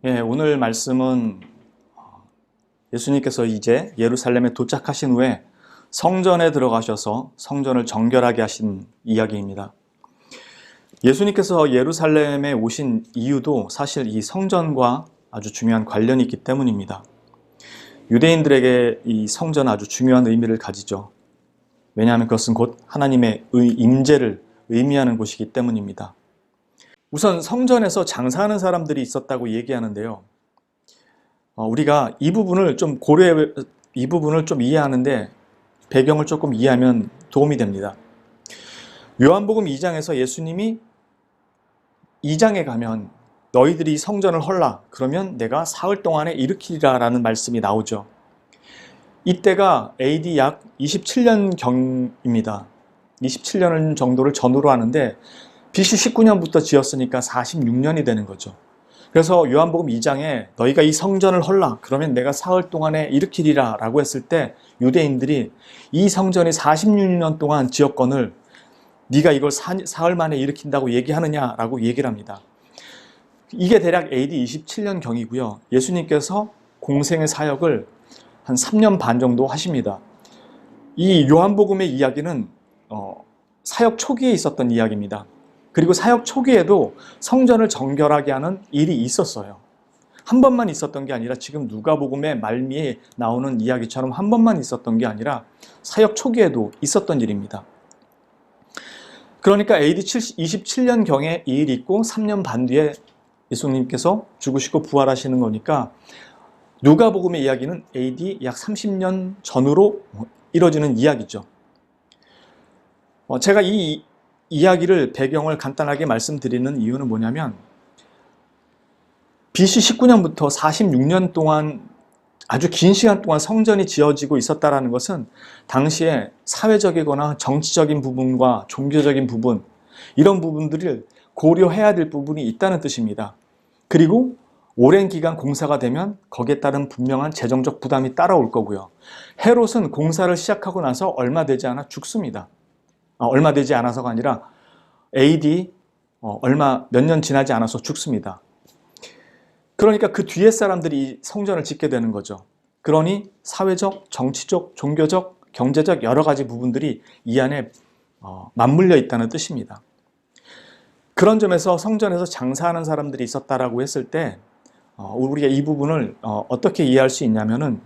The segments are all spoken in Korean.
오늘 말씀은 예수님께서 이제 예루살렘에 도착하신 후에 성전에 들어가셔서 성전을 정결하게 하신 이야기입니다. 예수님께서 예루살렘에 오신 이유도 사실 이 성전과 아주 중요한 관련이 있기 때문입니다. 유대인들에게 이 성전은 아주 중요한 의미를 가지죠. 왜냐하면 그것은 곧 하나님의 임재를 의미하는 곳이기 때문입니다. 우선 성전에서 장사하는 사람들이 있었다고 얘기하는데요. 우리가 이 부분을 좀 이해하는데 배경을 조금 이해하면 도움이 됩니다. 요한복음 2장에서 예수님이 2장에 가면 너희들이 성전을 헐라 그러면 내가 사흘 동안에 일으키리라 라는 말씀이 나오죠. 이때가 AD 약 27년경입니다. 27년 정도를 전후로 하는데 BC 19년부터 지었으니까 46년이 되는 거죠. 그래서 요한복음 2장에 너희가 이 성전을 헐라 그러면 내가 사흘 동안에 일으키리라 라고 했을 때 유대인들이 이 성전이 46년 동안 지었건을 네가 이걸 사흘 만에 일으킨다고 얘기하느냐 라고 얘기를 합니다. 이게 대략 AD 27년경이고요. 예수님께서 공생의 사역을 한 3년 반 정도 하십니다. 이 요한복음의 이야기는 사역 초기에 있었던 이야기입니다. 그리고 사역 초기에도 성전을 정결하게 하는 일이 있었어요. 한 번만 있었던 게 아니라 지금 누가복음의 말미에 나오는 이야기처럼 한 번만 있었던 게 아니라 사역 초기에도 있었던 일입니다. 그러니까 AD 27년경에 이 일이 있고 3년 반 뒤에 예수님께서 죽으시고 부활하시는 거니까 누가복음의 이야기는 AD 약 30년 전후로 이뤄지는 이야기죠. 제가 이 이야기를 배경을 간단하게 말씀드리는 이유는 뭐냐면 BC 19년부터 46년 동안 아주 긴 시간 동안 성전이 지어지고 있었다는 것은 당시에 사회적이거나 정치적인 부분과 종교적인 부분 이런 부분들을 고려해야 될 부분이 있다는 뜻입니다. 그리고 오랜 기간 공사가 되면 거기에 따른 분명한 재정적 부담이 따라올 거고요. 헤롯은 공사를 시작하고 나서 얼마 되지 않아 죽습니다. 얼마 되지 않아서가 아니라 AD 몇 년 지나지 않아서 죽습니다. 그러니까 그 뒤에 사람들이 성전을 짓게 되는 거죠. 그러니 사회적, 정치적, 종교적, 경제적 여러 가지 부분들이 이 안에 맞물려 있다는 뜻입니다. 그런 점에서 성전에서 장사하는 사람들이 있었다라고 했을 때 우리가 이 부분을 어떻게 이해할 수 있냐면은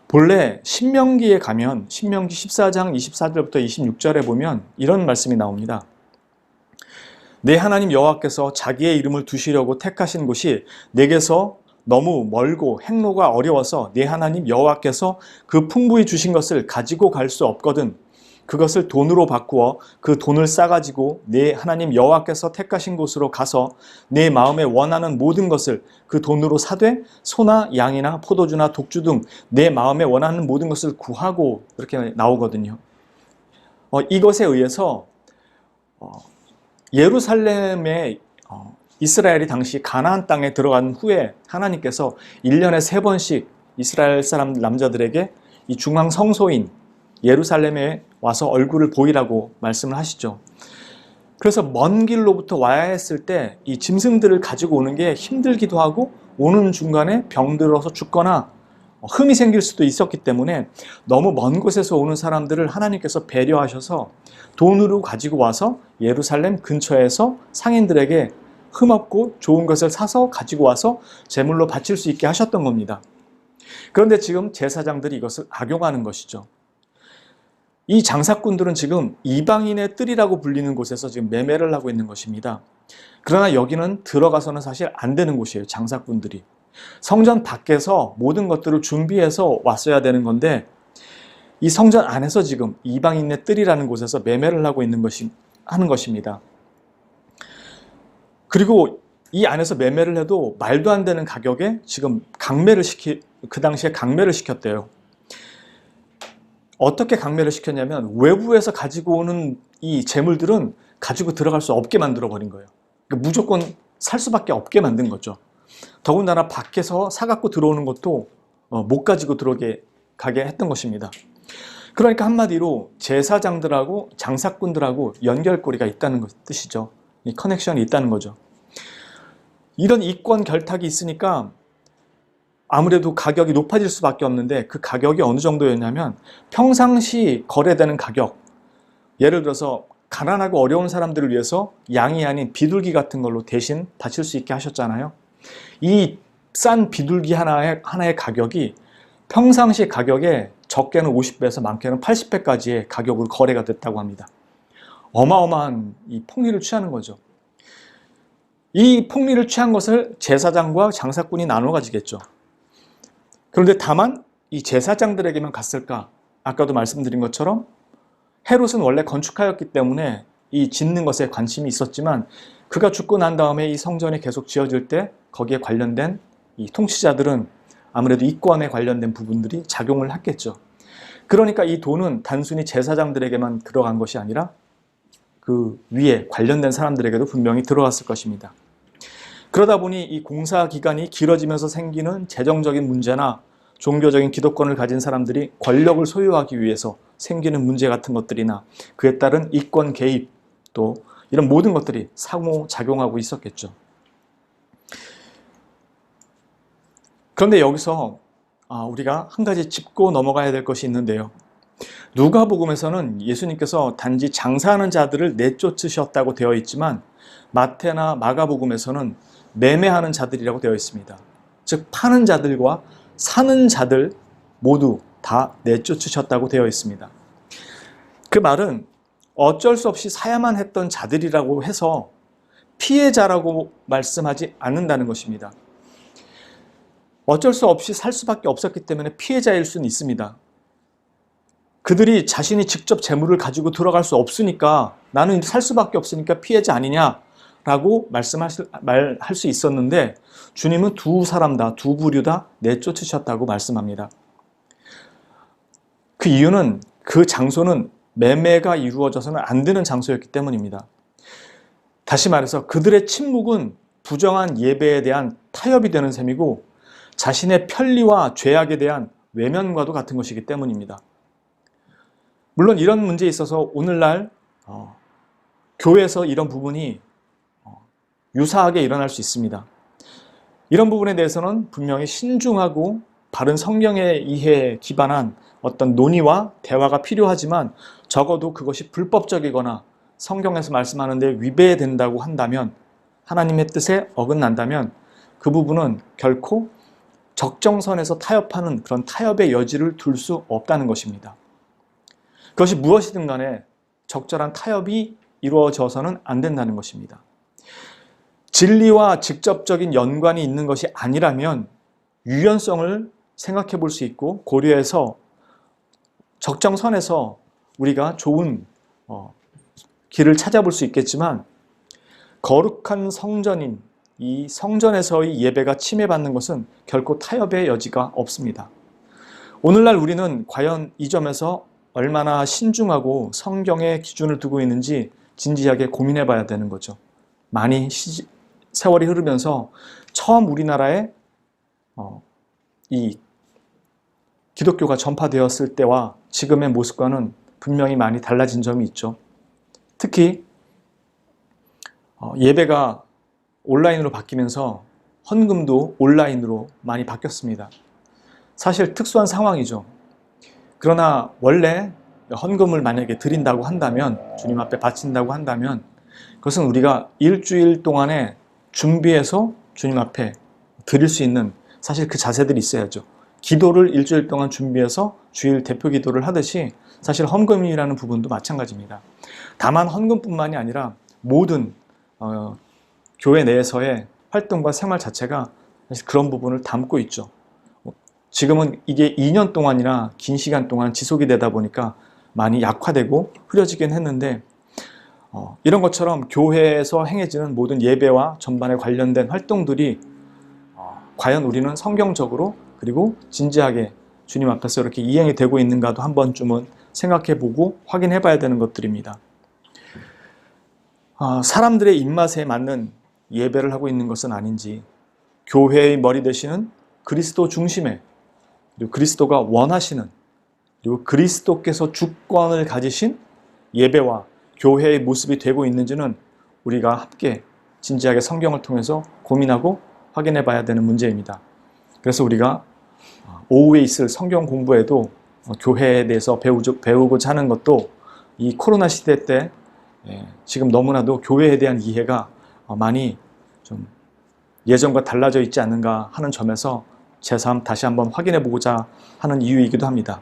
본래 신명기에 가면 신명기 14장 24절부터 26절에 보면 이런 말씀이 나옵니다. 내 하나님 여호와께서 자기의 이름을 두시려고 택하신 곳이 내게서 너무 멀고 행로가 어려워서 내 하나님 여호와께서 그 풍부히 주신 것을 가지고 갈 수 없거든 그것을 돈으로 바꾸어 그 돈을 싸가지고 내 하나님 여호와께서 택하신 곳으로 가서 내 마음에 원하는 모든 것을 그 돈으로 사되 소나 양이나 포도주나 독주 등 내 마음에 원하는 모든 것을 구하고 이렇게 나오거든요. 이것에 의해서 예루살렘에 이스라엘이 당시 가나안 땅에 들어간 후에 하나님께서 1년에 3번씩 이스라엘 사람 남자들에게 이 중앙 성소인 예루살렘에 와서 얼굴을 보이라고 말씀을 하시죠. 그래서 먼 길로부터 와야 했을 때 이 짐승들을 가지고 오는 게 힘들기도 하고 오는 중간에 병들어서 죽거나 흠이 생길 수도 있었기 때문에 너무 먼 곳에서 오는 사람들을 하나님께서 배려하셔서 돈으로 가지고 와서 예루살렘 근처에서 상인들에게 흠없고 좋은 것을 사서 가지고 와서 제물로 바칠 수 있게 하셨던 겁니다. 그런데 지금 제사장들이 이것을 악용하는 것이죠. 이 장사꾼들은 지금 이방인의 뜰이라고 불리는 곳에서 지금 매매를 하고 있는 것입니다. 그러나 여기는 들어가서는 사실 안 되는 곳이에요. 장사꾼들이. 성전 밖에서 모든 것들을 준비해서 왔어야 되는 건데 이 성전 안에서 지금 이방인의 뜰이라는 곳에서 매매를 하고 있는 하는 것입니다. 그리고 이 안에서 매매를 해도 말도 안 되는 가격에 지금 그 당시에 강매를 시켰대요. 어떻게 강매를 시켰냐면 외부에서 가지고 오는 이 재물들은 가지고 들어갈 수 없게 만들어 버린 거예요. 그러니까 무조건 살 수밖에 없게 만든 거죠. 더군다나 밖에서 사갖고 들어오는 것도 못 가지고 가게 했던 것입니다. 그러니까 한마디로 제사장들하고 장사꾼들하고 연결고리가 있다는 뜻이죠. 이 커넥션이 있다는 거죠. 이런 이권 결탁이 있으니까 아무래도 가격이 높아질 수밖에 없는데, 그 가격이 어느 정도였냐면 평상시 거래되는 가격, 예를 들어서 가난하고 어려운 사람들을 위해서 양이 아닌 비둘기 같은 걸로 대신 바칠 수 있게 하셨잖아요. 이 싼 비둘기 하나의 가격이 평상시 가격에 적게는 50배에서 많게는 80배까지의 가격으로 거래가 됐다고 합니다. 어마어마한 이 폭리를 취하는 거죠. 이 폭리를 취한 것을 제사장과 장사꾼이 나눠 가지겠죠. 그런데 다만 이 제사장들에게만 갔을까? 아까도 말씀드린 것처럼 헤롯은 원래 건축가였기 때문에 이 짓는 것에 관심이 있었지만, 그가 죽고 난 다음에 이 성전이 계속 지어질 때 거기에 관련된 이 통치자들은 아무래도 이권에 관련된 부분들이 작용을 했겠죠. 그러니까 이 돈은 단순히 제사장들에게만 들어간 것이 아니라 그 위에 관련된 사람들에게도 분명히 들어갔을 것입니다. 그러다 보니 이 공사 기간이 길어지면서 생기는 재정적인 문제나 종교적인 기득권을 가진 사람들이 권력을 소유하기 위해서 생기는 문제 같은 것들이나 그에 따른 이권 개입, 또 이런 모든 것들이 상호작용하고 있었겠죠. 그런데 여기서 우리가 한 가지 짚고 넘어가야 될 것이 있는데요. 누가복음에서는 예수님께서 단지 장사하는 자들을 내쫓으셨다고 되어 있지만, 마태나 마가복음에서는 매매하는 자들이라고 되어 있습니다. 즉 파는 자들과 사는 자들 모두 다 내쫓으셨다고 되어 있습니다. 그 말은 어쩔 수 없이 사야만 했던 자들이라고 해서 피해자라고 말씀하지 않는다는 것입니다. 어쩔 수 없이 살 수밖에 없었기 때문에 피해자일 수는 있습니다. 그들이 자신이 직접 재물을 가지고 들어갈 수 없으니까 나는 살 수밖에 없으니까 피해자 아니냐라고 말할 수 있었는데, 주님은 두 사람 다, 두 부류 다 내쫓으셨다고 말씀합니다. 그 이유는 그 장소는 매매가 이루어져서는 안 되는 장소였기 때문입니다. 다시 말해서 그들의 침묵은 부정한 예배에 대한 타협이 되는 셈이고, 자신의 편리와 죄악에 대한 외면과도 같은 것이기 때문입니다. 물론 이런 문제에 있어서 오늘날 교회에서 이런 부분이 유사하게 일어날 수 있습니다. 이런 부분에 대해서는 분명히 신중하고 바른 성경의 이해에 기반한 어떤 논의와 대화가 필요하지만, 적어도 그것이 불법적이거나 성경에서 말씀하는데 위배된다고 한다면, 하나님의 뜻에 어긋난다면 그 부분은 결코 적정선에서 타협하는 그런 타협의 여지를 둘 수 없다는 것입니다. 그것이 무엇이든 간에 적절한 타협이 이루어져서는 안 된다는 것입니다. 진리와 직접적인 연관이 있는 것이 아니라면 유연성을 생각해 볼 수 있고, 고려해서 적정선에서 우리가 좋은 길을 찾아볼 수 있겠지만, 거룩한 성전인 이 성전에서의 예배가 침해받는 것은 결코 타협의 여지가 없습니다. 오늘날 우리는 과연 이 점에서 얼마나 신중하고 성경의 기준을 두고 있는지 진지하게 고민해 봐야 되는 거죠. 많이 세월이 흐르면서 처음 우리나라에 이 기독교가 전파되었을 때와 지금의 모습과는 분명히 많이 달라진 점이 있죠. 특히 예배가 온라인으로 바뀌면서 헌금도 온라인으로 많이 바뀌었습니다. 사실 특수한 상황이죠. 그러나 원래 헌금을 만약에 드린다고 한다면, 주님 앞에 바친다고 한다면, 그것은 우리가 일주일 동안에 준비해서 주님 앞에 드릴 수 있는 사실 그 자세들이 있어야죠. 기도를 일주일 동안 준비해서 주일 대표 기도를 하듯이 사실 헌금이라는 부분도 마찬가지입니다. 다만 헌금뿐만이 아니라 모든 교회 내에서의 활동과 생활 자체가 사실 그런 부분을 담고 있죠. 지금은 이게 2년 동안이나 긴 시간 동안 지속이 되다 보니까 많이 약화되고 흐려지긴 했는데, 이런 것처럼 교회에서 행해지는 모든 예배와 전반에 관련된 활동들이 과연 우리는 성경적으로 그리고 진지하게 주님 앞에서 이렇게 이행이 되고 있는가도 한 번쯤은 생각해보고 확인해 봐야 되는 것들입니다. 사람들의 입맛에 맞는 예배를 하고 있는 것은 아닌지, 교회의 머리 되시는 그리스도 중심의, 그리고 그리스도가 원하시는, 그리고 그리스도께서 주권을 가지신 예배와 교회의 모습이 되고 있는지는 우리가 함께 진지하게 성경을 통해서 고민하고 확인해 봐야 되는 문제입니다. 그래서 우리가 오후에 있을 성경 공부에도 교회에 대해서 배우고자 하는 것도 이 코로나 시대 때 지금 너무나도 교회에 대한 이해가 많이 좀 예전과 달라져 있지 않는가 하는 점에서 제 삶 다시 한번 확인해 보고자 하는 이유이기도 합니다.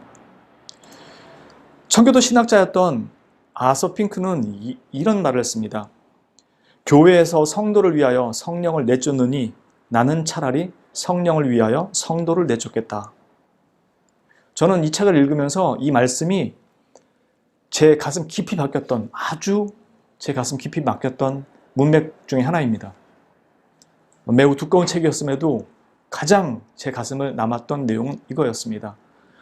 청교도 신학자였던 아서 핑크는 이런 말을 했습니다. 교회에서 성도를 위하여 성령을 내쫓느니 나는 차라리 성령을 위하여 성도를 내쫓겠다. 저는 이 책을 읽으면서 이 말씀이 제 가슴 깊이 박혔던, 아주 제 가슴 깊이 박혔던 문맥 중에 하나입니다. 매우 두꺼운 책이었음에도 가장 제 가슴을 남았던 내용은 이거였습니다.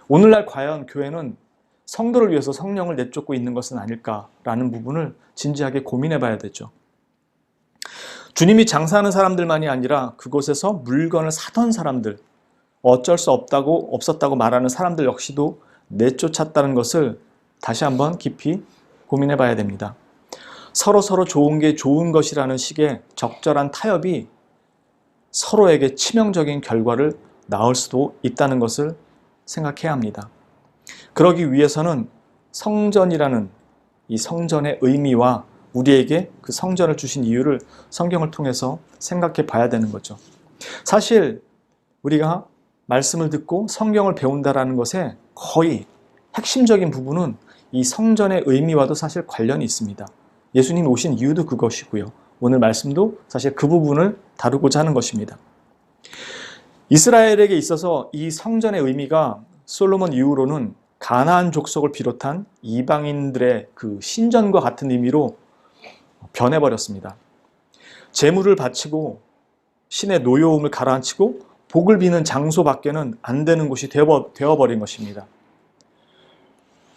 오늘날 과연 교회는 성도를 위해서 성령을 내쫓고 있는 것은 아닐까라는 부분을 진지하게 고민해 봐야 되죠. 주님이 장사하는 사람들만이 아니라 그곳에서 물건을 사던 사람들, 어쩔 수 없었다고 말하는 사람들 역시도 내쫓았다는 것을 다시 한번 깊이 고민해 봐야 됩니다. 서로 좋은 게 좋은 것이라는 식의 적절한 타협이 서로에게 치명적인 결과를 낳을 수도 있다는 것을 생각해야 합니다. 그러기 위해서는 성전이라는 이 성전의 의미와 우리에게 그 성전을 주신 이유를 성경을 통해서 생각해 봐야 되는 거죠. 사실 우리가 말씀을 듣고 성경을 배운다라는 것에 거의 핵심적인 부분은 이 성전의 의미와도 사실 관련이 있습니다. 예수님 오신 이유도 그것이고요. 오늘 말씀도 사실 그 부분을 다루고자 하는 것입니다. 이스라엘에게 있어서 이 성전의 의미가 솔로몬 이후로는 가나안 족속을 비롯한 이방인들의 그 신전과 같은 의미로 변해버렸습니다. 제물을 바치고 신의 노여움을 가라앉히고 복을 비는 장소밖에는 안 되는 곳이 되어버린 것입니다.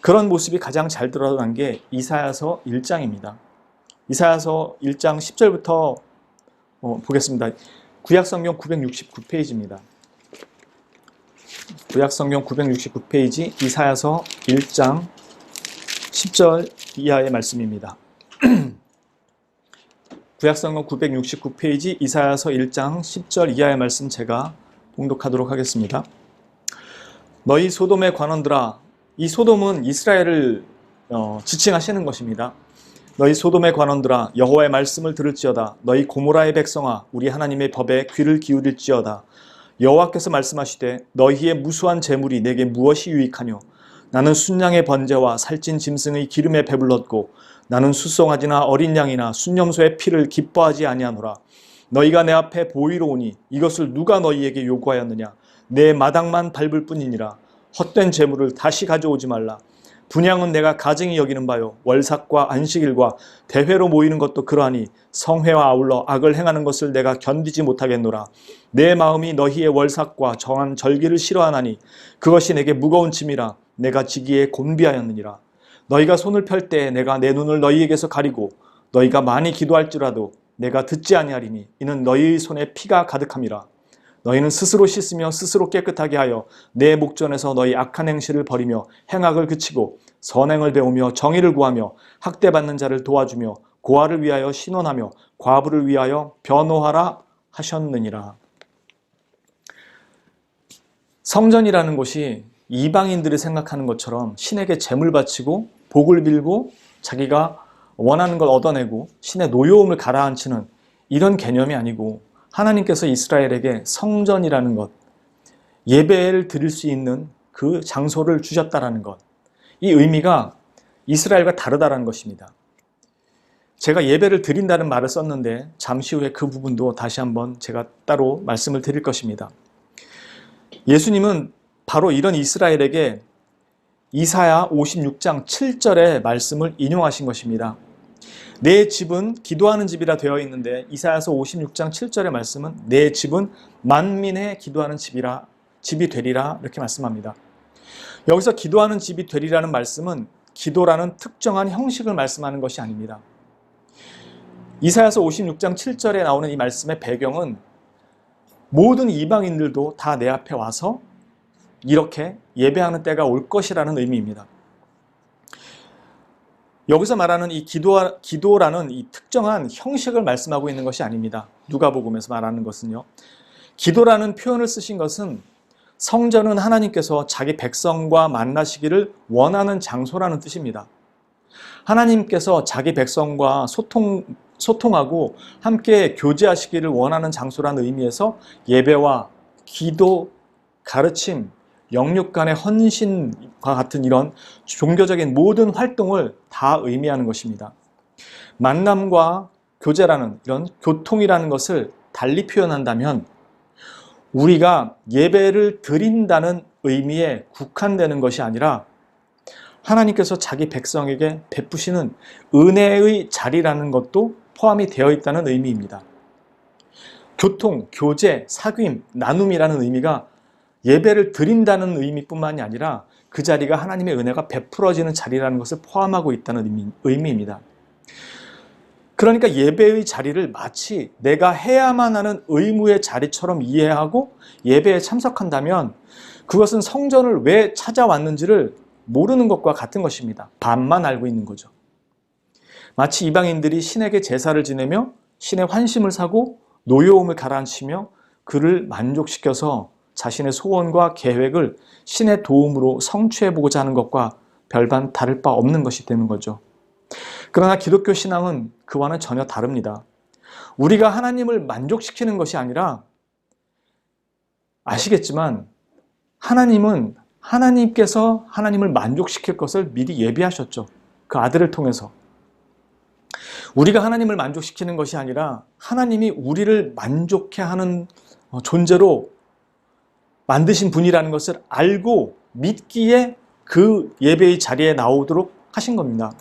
그런 모습이 가장 잘 드러난 게 이사야서 1장입니다. 이사야서 1장 10절부터 보겠습니다. 구약성경 969페이지입니다. 구약성경 969페이지 이사야서 1장 10절 이하의 말씀입니다. 구약성경 969페이지 이사야서 1장 10절 이하의 말씀 제가 봉독하도록 하겠습니다. 너희 소돔의 관원들아, 이 소돔은 이스라엘을 지칭하시는 것입니다. 너희 소돔의 관원들아, 여호와의 말씀을 들을지어다. 너희 고모라의 백성아, 우리 하나님의 법에 귀를 기울일지어다. 여호와께서 말씀하시되 너희의 무수한 재물이 내게 무엇이 유익하뇨? 나는 순양의 번제와 살찐 짐승의 기름에 배불렀고 나는 수송아지나 어린 양이나 순염소의 피를 기뻐하지 아니하노라. 너희가 내 앞에 보이러 오니 이것을 누가 너희에게 요구하였느냐? 내 마당만 밟을 뿐이니라. 헛된 재물을 다시 가져오지 말라. 분향은 내가 가증히 여기는 바요. 월삭과 안식일과 대회로 모이는 것도 그러하니 성회와 아울러 악을 행하는 것을 내가 견디지 못하겠노라. 내 마음이 너희의 월삭과 정한 절기를 싫어하나니 그것이 내게 무거운 짐이라. 내가 지기에 곤비하였느니라. 너희가 손을 펼 때 내가 내 눈을 너희에게서 가리고 너희가 많이 기도할지라도 내가 듣지 아니하리니 이는 너희의 손에 피가 가득함이라. 너희는 스스로 씻으며 스스로 깨끗하게 하여 내 목전에서 너희 악한 행실을 버리며 행악을 그치고 선행을 배우며 정의를 구하며 학대받는 자를 도와주며 고아를 위하여 신원하며 과부를 위하여 변호하라 하셨느니라. 성전이라는 곳이 이방인들이 생각하는 것처럼 신에게 제물 바치고 복을 빌고 자기가 원하는 걸 얻어내고 신의 노여움을 가라앉히는 이런 개념이 아니고 하나님께서 이스라엘에게 성전이라는 것, 예배를 드릴 수 있는 그 장소를 주셨다라는 것, 이 의미가 이스라엘과 다르다라는 것입니다. 제가 예배를 드린다는 말을 썼는데 잠시 후에 그 부분도 다시 한번 제가 따로 말씀을 드릴 것입니다. 예수님은 바로 이런 이스라엘에게 이사야 56장 7절의 말씀을 인용하신 것입니다. 내 집은 기도하는 집이라 되어 있는데 이사야서 56장 7절의 말씀은 내 집은 만민의 기도하는 집이 되리라 이렇게 말씀합니다. 여기서 기도하는 집이 되리라는 말씀은 기도라는 특정한 형식을 말씀하는 것이 아닙니다. 이사야서 56장 7절에 나오는 이 말씀의 배경은 모든 이방인들도 다 내 앞에 와서 이렇게 예배하는 때가 올 것이라는 의미입니다. 여기서 말하는 이 기도라는 이 특정한 형식을 말씀하고 있는 것이 아닙니다. 누가복음에서 말하는 것은요. 기도라는 표현을 쓰신 것은 성전은 하나님께서 자기 백성과 만나시기를 원하는 장소라는 뜻입니다. 하나님께서 자기 백성과 소통하고 함께 교제하시기를 원하는 장소라는 의미에서 예배와 기도, 가르침, 영육 간의 헌신과 같은 이런 종교적인 모든 활동을 다 의미하는 것입니다. 만남과 교제라는 이런 교통이라는 것을 달리 표현한다면 우리가 예배를 드린다는 의미에 국한되는 것이 아니라 하나님께서 자기 백성에게 베푸시는 은혜의 자리라는 것도 포함이 되어 있다는 의미입니다. 교통, 교제, 사귐, 나눔이라는 의미가 예배를 드린다는 의미뿐만이 아니라 그 자리가 하나님의 은혜가 베풀어지는 자리라는 것을 포함하고 있다는 의미입니다. 그러니까 예배의 자리를 마치 내가 해야만 하는 의무의 자리처럼 이해하고 예배에 참석한다면 그것은 성전을 왜 찾아왔는지를 모르는 것과 같은 것입니다. 반만 알고 있는 거죠. 마치 이방인들이 신에게 제사를 지내며 신의 환심을 사고 노여움을 가라앉히며 그를 만족시켜서 자신의 소원과 계획을 신의 도움으로 성취해보고자 하는 것과 별반 다를 바 없는 것이 되는 거죠. 그러나 기독교 신앙은 그와는 전혀 다릅니다. 우리가 하나님을 만족시키는 것이 아니라 아시겠지만 하나님께서 하나님을 만족시킬 것을 미리 예비하셨죠. 그 아들을 통해서. 우리가 하나님을 만족시키는 것이 아니라 하나님이 우리를 만족해 하는 존재로 만드신 분이라는 것을 알고 믿기에 그 예배의 자리에 나오도록 하신 겁니다.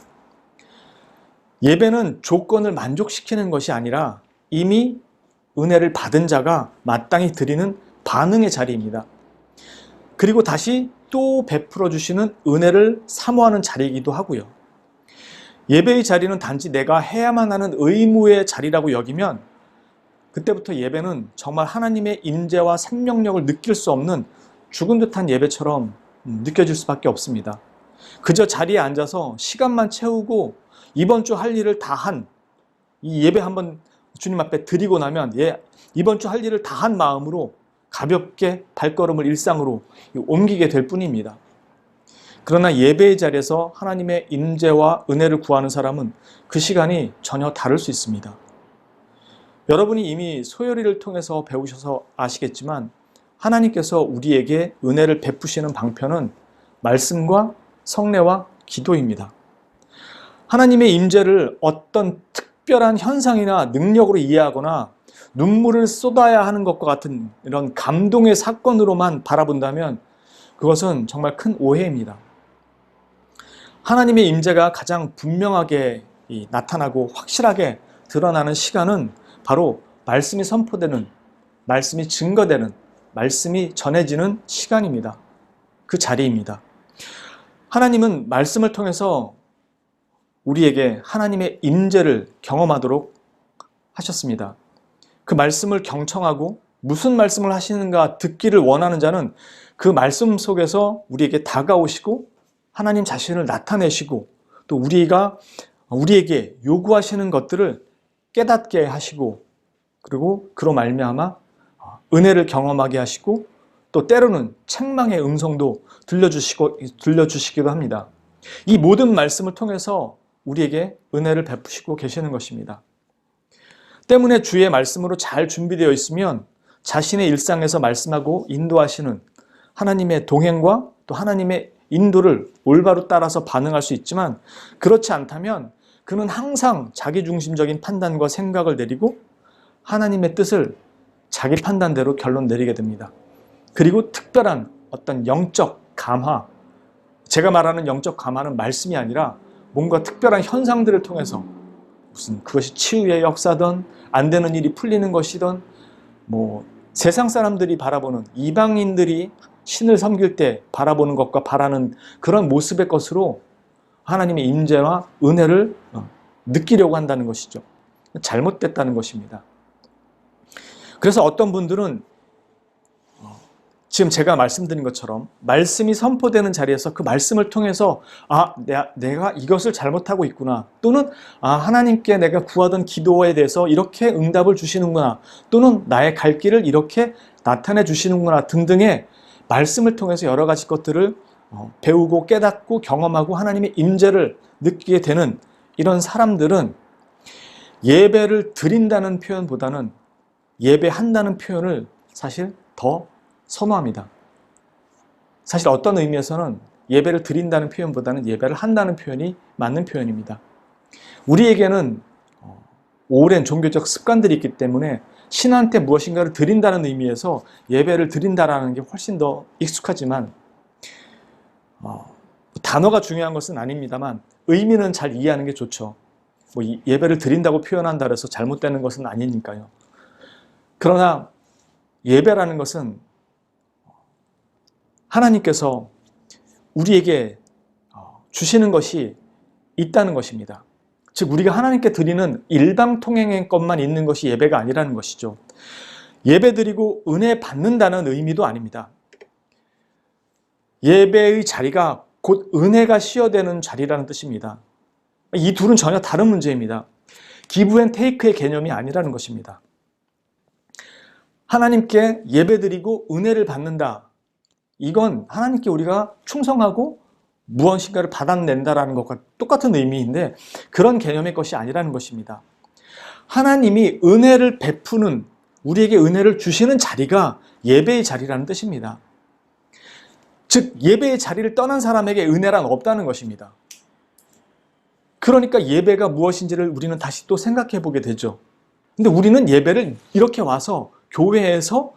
예배는 조건을 만족시키는 것이 아니라 이미 은혜를 받은 자가 마땅히 드리는 반응의 자리입니다. 그리고 다시 또 베풀어 주시는 은혜를 사모하는 자리이기도 하고요. 예배의 자리는 단지 내가 해야만 하는 의무의 자리라고 여기면 그때부터 예배는 정말 하나님의 임재와 생명력을 느낄 수 없는 죽은 듯한 예배처럼 느껴질 수밖에 없습니다. 그저 자리에 앉아서 시간만 채우고 이번 주 할 일을 다 한 이 예배 한번 주님 앞에 드리고 나면 이번 주 할 일을 다 한 마음으로 가볍게 발걸음을 일상으로 옮기게 될 뿐입니다. 그러나 예배의 자리에서 하나님의 임재와 은혜를 구하는 사람은 그 시간이 전혀 다를 수 있습니다. 여러분이 이미 소요리를 통해서 배우셔서 아시겠지만 하나님께서 우리에게 은혜를 베푸시는 방편은 말씀과 성례와 기도입니다. 하나님의 임재를 어떤 특별한 현상이나 능력으로 이해하거나 눈물을 쏟아야 하는 것과 같은 이런 감동의 사건으로만 바라본다면 그것은 정말 큰 오해입니다. 하나님의 임재가 가장 분명하게 나타나고 확실하게 드러나는 시간은 바로 말씀이 선포되는, 말씀이 증거되는, 말씀이 전해지는 시간입니다. 그 자리입니다. 하나님은 말씀을 통해서 우리에게 하나님의 임재를 경험하도록 하셨습니다. 그 말씀을 경청하고 무슨 말씀을 하시는가 듣기를 원하는 자는 그 말씀 속에서 우리에게 다가오시고 하나님 자신을 나타내시고 또 우리에게 요구하시는 것들을 깨닫게 하시고 그리고 그로 말미암아 은혜를 경험하게 하시고 또 때로는 책망의 음성도 들려주시기도 합니다. 이 모든 말씀을 통해서 우리에게 은혜를 베푸시고 계시는 것입니다. 때문에 주의 말씀으로 잘 준비되어 있으면 자신의 일상에서 말씀하고 인도하시는 하나님의 동행과 또 하나님의 인도를 올바로 따라서 반응할 수 있지만 그렇지 않다면 그는 항상 자기중심적인 판단과 생각을 내리고 하나님의 뜻을 자기 판단대로 결론 내리게 됩니다. 그리고 특별한 어떤 영적 감화, 제가 말하는 영적 감화는 말씀이 아니라 뭔가 특별한 현상들을 통해서 무슨 그것이 치유의 역사든 안 되는 일이 풀리는 것이든 세상 사람들이 바라보는 이방인들이 신을 섬길 때 바라보는 것과 바라는 그런 모습의 것으로 하나님의 임재와 은혜를 느끼려고 한다는 것이죠. 잘못됐다는 것입니다. 그래서 어떤 분들은 지금 제가 말씀드린 것처럼 말씀이 선포되는 자리에서 그 말씀을 통해서 내가 이것을 잘못하고 있구나, 또는 하나님께 내가 구하던 기도에 대해서 이렇게 응답을 주시는구나, 또는 나의 갈 길을 이렇게 나타내 주시는구나 등등의 말씀을 통해서 여러 가지 것들을 배우고 깨닫고 경험하고 하나님의 임재를 느끼게 되는 이런 사람들은 예배를 드린다는 표현보다는 예배한다는 표현을 사실 더 선호합니다. 사실 어떤 의미에서는 예배를 드린다는 표현보다는 예배를 한다는 표현이 맞는 표현입니다. 우리에게는 오랜 종교적 습관들이 있기 때문에 신한테 무엇인가를 드린다는 의미에서 예배를 드린다라는 게 훨씬 더 익숙하지만, 단어가 중요한 것은 아닙니다만 의미는 잘 이해하는 게 좋죠. 예배를 드린다고 표현한다 해서 잘못되는 것은 아니니까요. 그러나 예배라는 것은 하나님께서 우리에게 주시는 것이 있다는 것입니다. 즉 우리가 하나님께 드리는 일방통행의 것만 있는 것이 예배가 아니라는 것이죠. 예배 드리고 은혜 받는다는 의미도 아닙니다. 예배의 자리가 곧 은혜가 시어되는 자리라는 뜻입니다. 이 둘은 전혀 다른 문제입니다. 기브 앤 테이크의 개념이 아니라는 것입니다. 하나님께 예배드리고 은혜를 받는다, 이건 하나님께 우리가 충성하고 무엇인가를 받아낸다라는 것과 똑같은 의미인데 그런 개념의 것이 아니라는 것입니다. 하나님이 은혜를 베푸는, 우리에게 은혜를 주시는 자리가 예배의 자리라는 뜻입니다. 즉 예배의 자리를 떠난 사람에게 은혜란 없다는 것입니다. 그러니까 예배가 무엇인지를 우리는 다시 또 생각해 보게 되죠. 근데 우리는 예배를 이렇게 와서 교회에서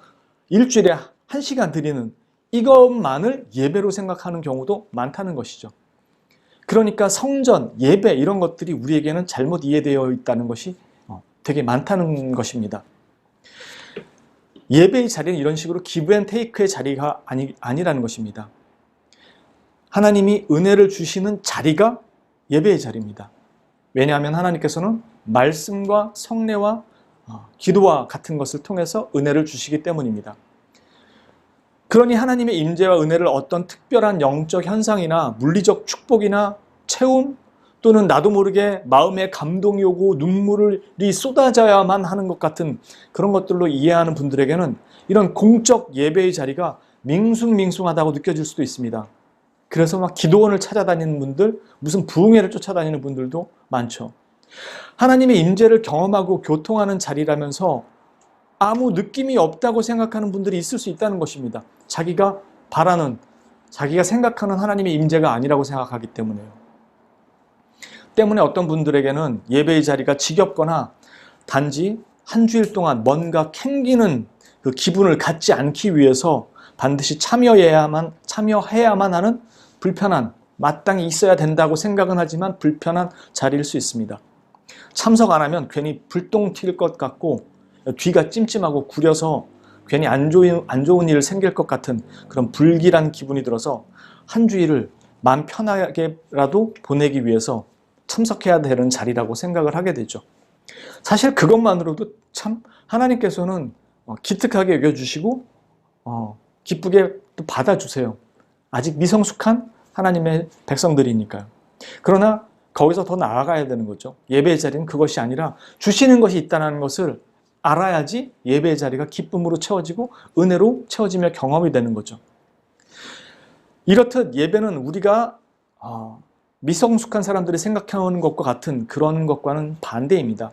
일주일에 1시간 드리는 이것만을 예배로 생각하는 경우도 많다는 것이죠. 그러니까 성전, 예배 이런 것들이 우리에게는 잘못 이해되어 있다는 것이 되게 많다는 것입니다. 예배의 자리는 이런 식으로 기브 앤 테이크의 자리가 아니라는 것입니다. 하나님이 은혜를 주시는 자리가 예배의 자리입니다. 왜냐하면 하나님께서는 말씀과 성례와 기도와 같은 것을 통해서 은혜를 주시기 때문입니다. 그러니 하나님의 임재와 은혜를 어떤 특별한 영적 현상이나 물리적 축복이나 체험, 또는 나도 모르게 마음에 감동이 오고 눈물이 쏟아져야만 하는 것 같은 그런 것들로 이해하는 분들에게는 이런 공적 예배의 자리가 밍숭밍숭하다고 느껴질 수도 있습니다. 그래서 막 기도원을 찾아다니는 분들, 무슨 부흥회를 쫓아다니는 분들도 많죠. 하나님의 임재를 경험하고 교통하는 자리라면서 아무 느낌이 없다고 생각하는 분들이 있을 수 있다는 것입니다. 자기가 바라는, 자기가 생각하는 하나님의 임재가 아니라고 생각하기 때문에요. 때문에 어떤 분들에게는 예배의 자리가 지겹거나 단지 한 주일 동안 뭔가 캥기는 그 기분을 갖지 않기 위해서 반드시 참여해야만 하는 불편한, 마땅히 있어야 된다고 생각은 하지만 불편한 자리일 수 있습니다. 참석 안 하면 괜히 불똥 튈 것 같고 뒤가 찜찜하고 구려서 괜히 안 좋은 일 생길 것 같은 그런 불길한 기분이 들어서 한 주일을 마음 편하게라도 보내기 위해서 참석해야 되는 자리라고 생각을 하게 되죠. 사실 그것만으로도 참 하나님께서는 기특하게 여겨주시고 기쁘게 또 받아주세요. 아직 미성숙한 하나님의 백성들이니까요. 그러나 거기서 더 나아가야 되는 거죠. 예배의 자리는 그것이 아니라 주시는 것이 있다는 것을 알아야지 예배의 자리가 기쁨으로 채워지고 은혜로 채워지며 경험이 되는 거죠. 이렇듯 예배는 우리가 미성숙한 사람들이 생각하는 것과 같은 그런 것과는 반대입니다.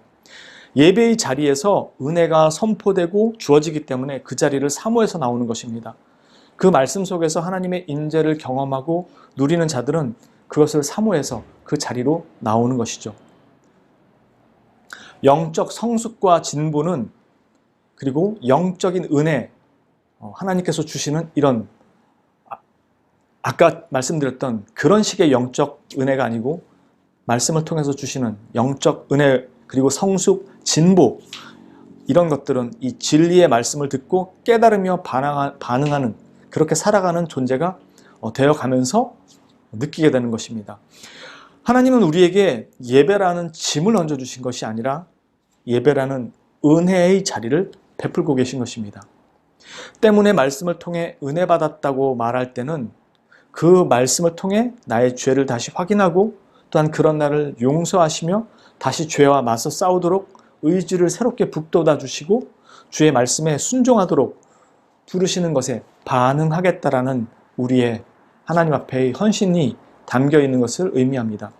예배의 자리에서 은혜가 선포되고 주어지기 때문에 그 자리를 사모해서 나오는 것입니다. 그 말씀 속에서 하나님의 임재를 경험하고 누리는 자들은 그것을 사모해서 그 자리로 나오는 것이죠. 영적 성숙과 진보는, 그리고 영적인 은혜, 하나님께서 주시는 이런 아까 말씀드렸던 그런 식의 영적 은혜가 아니고 말씀을 통해서 주시는 영적 은혜, 그리고 성숙, 진보, 이런 것들은 이 진리의 말씀을 듣고 깨달으며 반응하는, 그렇게 살아가는 존재가 되어가면서 느끼게 되는 것입니다. 하나님은 우리에게 예배라는 짐을 얹어주신 것이 아니라 예배라는 은혜의 자리를 베풀고 계신 것입니다. 때문에 말씀을 통해 은혜 받았다고 말할 때는 그 말씀을 통해 나의 죄를 다시 확인하고 또한 그런 나를 용서하시며 다시 죄와 맞서 싸우도록 의지를 새롭게 북돋아 주시고 주의 말씀에 순종하도록 부르시는 것에 반응하겠다라는 우리의 하나님 앞에의 헌신이 담겨 있는 것을 의미합니다.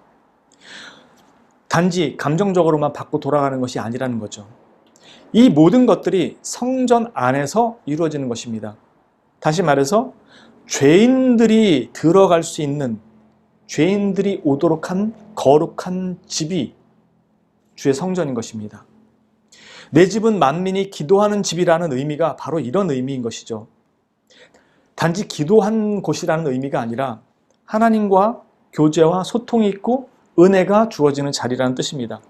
단지 감정적으로만 받고 돌아가는 것이 아니라는 거죠. 이 모든 것들이 성전 안에서 이루어지는 것입니다. 다시 말해서 죄인들이 들어갈 수 있는, 죄인들이 오도록 한 거룩한 집이 주의 성전인 것입니다. 내 집은 만민이 기도하는 집이라는 의미가 바로 이런 의미인 것이죠. 단지 기도한 곳이라는 의미가 아니라 하나님과 교제와 소통이 있고 은혜가 주어지는 자리라는 뜻입니다.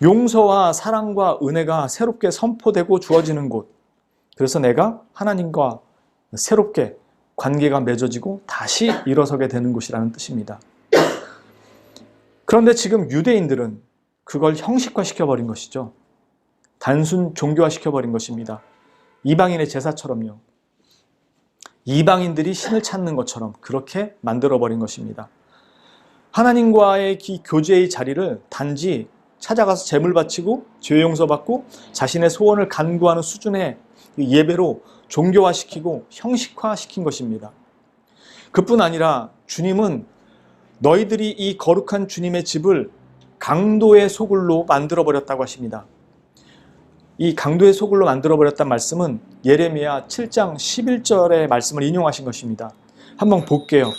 용서와 사랑과 은혜가 새롭게 선포되고 주어지는 곳. 그래서 내가 하나님과 새롭게 관계가 맺어지고 다시 일어서게 되는 곳이라는 뜻입니다. 그런데 지금 유대인들은 그걸 형식화시켜버린 것이죠. 단순 종교화시켜버린 것입니다. 이방인의 제사처럼요. 이방인들이 신을 찾는 것처럼 그렇게 만들어버린 것입니다. 하나님과의 교제의 자리를 단지 찾아가서 제물 바치고 죄 용서받고 자신의 소원을 간구하는 수준의 예배로 종교화시키고 형식화시킨 것입니다. 그뿐 아니라 주님은 너희들이 이 거룩한 주님의 집을 강도의 소굴로 만들어버렸다고 하십니다. 이 강도의 소굴로 만들어버렸다는 말씀은 예레미야 7장 11절의 말씀을 인용하신 것입니다. 한번 볼게요.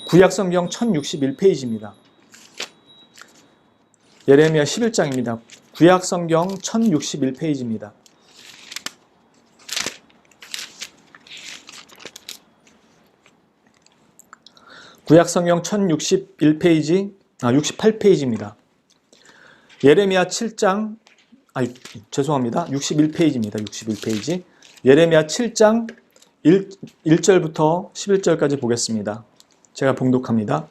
구약성경 1061페이지입니다. 예레미야 11장입니다. 구약성경 1061페이지입니다. 구약성경 1061페이지, 68페이지입니다. 예레미야 7장, 죄송합니다. 61페이지입니다. 61페이지. 예레미야 7장 1절부터 11절까지 보겠습니다. 제가 봉독합니다.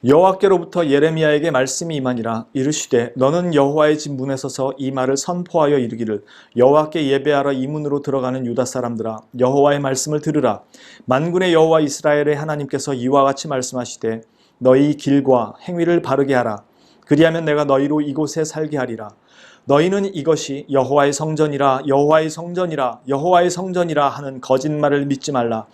여호와께로부터 예레미야에게 말씀이 임하니라. 이르시되 너는 여호와의 집 문에 서서 이 말을 선포하여 이르기를 여호와께 예배하러 이 문으로 들어가는 유다 사람들아 여호와의 말씀을 들으라. 만군의 여호와 이스라엘의 하나님께서 이와 같이 말씀하시되 너희 길과 행위를 바르게 하라. 그리하면 내가 너희로 이곳에 살게 하리라. 너희는 이것이 여호와의 성전이라 여호와의 성전이라 여호와의 성전이라 하는 거짓말을 믿지 말라.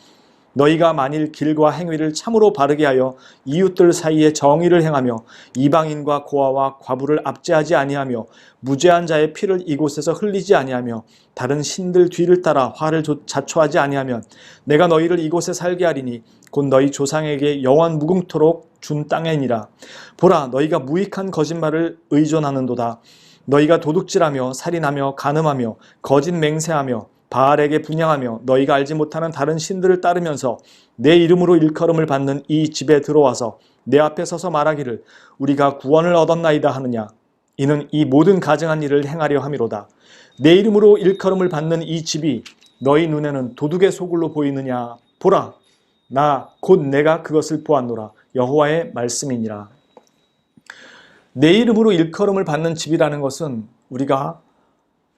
너희가 만일 길과 행위를 참으로 바르게 하여 이웃들 사이에 정의를 행하며 이방인과 고아와 과부를 압제하지 아니하며 무죄한 자의 피를 이곳에서 흘리지 아니하며 다른 신들 뒤를 따라 화를 자초하지 아니하면 내가 너희를 이곳에 살게 하리니 곧 너희 조상에게 영원 무궁토록 준 땅이니라. 보라, 너희가 무익한 거짓말을 의존하는도다. 너희가 도둑질하며 살인하며 간음하며 거짓 맹세하며 바알에게 분향하며 너희가 알지 못하는 다른 신들을 따르면서 내 이름으로 일컬음을 받는 이 집에 들어와서 내 앞에 서서 말하기를 우리가 구원을 얻었나이다 하느냐. 이는 이 모든 가증한 일을 행하려 함이로다. 내 이름으로 일컬음을 받는 이 집이 너희 눈에는 도둑의 소굴로 보이느냐. 보라, 나 곧 내가 그것을 보았노라. 여호와의 말씀이니라. 내 이름으로 일컬음을 받는 집이라는 것은 우리가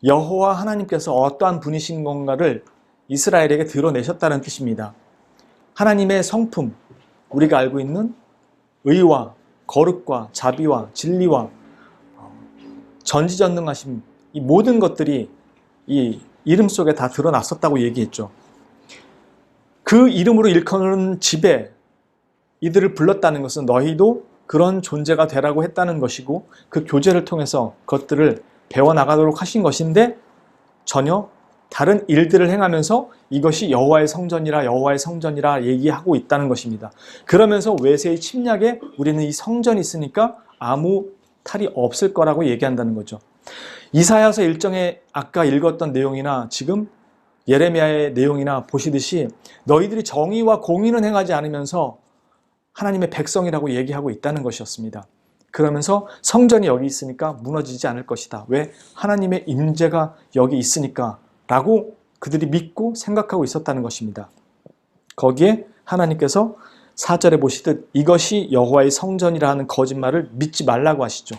여호와 하나님께서 어떠한 분이신 건가를 이스라엘에게 드러내셨다는 뜻입니다. 하나님의 성품, 우리가 알고 있는 의와 거룩과 자비와 진리와 전지전능하심, 이 모든 것들이 이 이름 속에 다 드러났었다고 얘기했죠. 그 이름으로 일컫는 집에 이들을 불렀다는 것은 너희도 그런 존재가 되라고 했다는 것이고 그 교제를 통해서 그것들을 배워나가도록 하신 것인데 전혀 다른 일들을 행하면서 이것이 여호와의 성전이라 여호와의 성전이라 얘기하고 있다는 것입니다. 그러면서 외세의 침략에 우리는 이 성전이 있으니까 아무 탈이 없을 거라고 얘기한다는 거죠. 이사야서 1장에 아까 읽었던 내용이나 지금 예레미야의 내용이나 보시듯이 너희들이 정의와 공의는 행하지 않으면서 하나님의 백성이라고 얘기하고 있다는 것이었습니다. 그러면서 성전이 여기 있으니까 무너지지 않을 것이다. 왜? 하나님의 임재가 여기 있으니까 라고 그들이 믿고 생각하고 있었다는 것입니다. 거기에 하나님께서 4절에 보시듯 이것이 여호와의 성전이라 하는 거짓말을 믿지 말라고 하시죠.